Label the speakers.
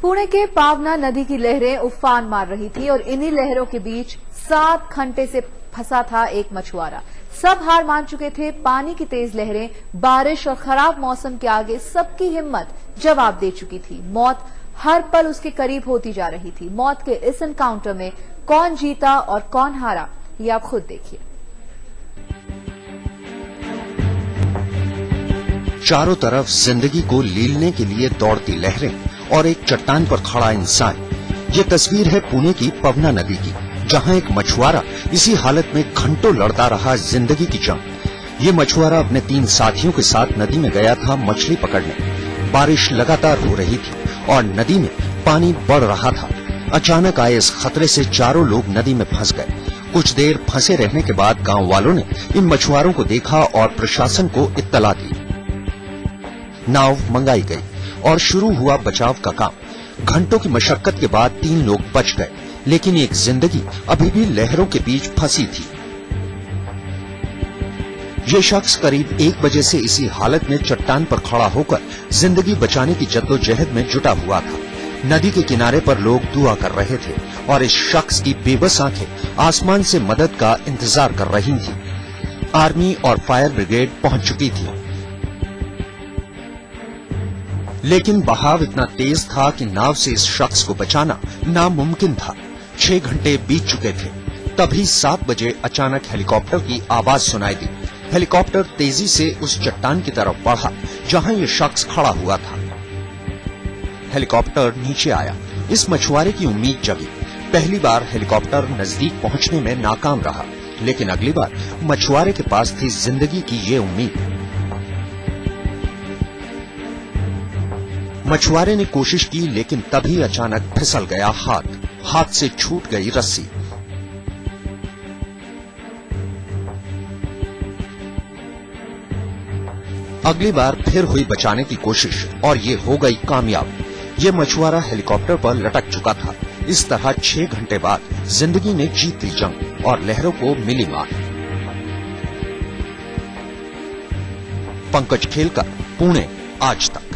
Speaker 1: पुणे के पावना नदी की लहरें उफान मार रही थी और इन्हीं लहरों के बीच 7 घंटे से फंसा था एक मछुआरा। सब हार मान चुके थे। पानी की तेज लहरें, बारिश और खराब मौसम के आगे सबकी हिम्मत जवाब दे चुकी थी। मौत हर पल उसके करीब होती जा रही थी। मौत के इस एनकाउंटर में कौन जीता और कौन हारा, ये आप खुद देखिए।
Speaker 2: चारों तरफ जिंदगी को लीलने के लिए दौड़ती लहरें और एक चट्टान पर खड़ा इंसान। ये तस्वीर है पुणे की पवना नदी की, जहां एक मछुआरा इसी हालत में घंटों लड़ता रहा जिंदगी की जंग। ये मछुआरा अपने 3 साथियों के साथ नदी में गया था मछली पकड़ने। बारिश लगातार हो रही थी और नदी में पानी बढ़ रहा था। अचानक आए इस खतरे से चारों लोग नदी में फंस गए। कुछ देर फंसे रहने के बाद गांव वालों ने इन मछुआरों को देखा और प्रशासन को इत्तला दी। नाव मंगाई गई और शुरू हुआ बचाव का काम। घंटों की मशक्कत के बाद 3 लोग बच गए, लेकिन एक जिंदगी अभी भी लहरों के बीच फंसी थी। ये शख्स करीब 1 बजे से इसी हालत में चट्टान पर खड़ा होकर जिंदगी बचाने की जद्दोजहद में जुटा हुआ था। नदी के किनारे पर लोग दुआ कर रहे थे और इस शख्स की बेबस आंखें आसमान से मदद का इंतजार कर रही थी। आर्मी और फायर ब्रिगेड पहुंच चुकी थी, लेकिन बहाव इतना तेज था कि नाव से इस शख्स को बचाना नामुमकिन था। 6 घंटे बीत चुके थे। तभी 7 बजे अचानक हेलीकॉप्टर की आवाज सुनाई दी। हेलीकॉप्टर तेजी से उस चट्टान की तरफ बढ़ा जहां ये शख्स खड़ा हुआ था। हेलीकॉप्टर नीचे आया। इस मछुआरे की उम्मीद जगी। पहली बार हेलीकॉप्टर नजदीक पहुंचने में नाकाम रहा, लेकिन अगली बार मछुआरे के पास थी जिंदगी की ये उम्मीद। मछुआरे ने कोशिश की, लेकिन तभी अचानक फिसल गया हाथ से छूट गई रस्सी। अगली बार फिर हुई बचाने की कोशिश और ये हो गई कामयाब। ये मछुआरा हेलीकॉप्टर पर लटक चुका था। इस तरह 6 घंटे बाद जिंदगी ने जीत ली जंग और लहरों को मिली मार। पंकज खेलकर, पुणे, आज तक।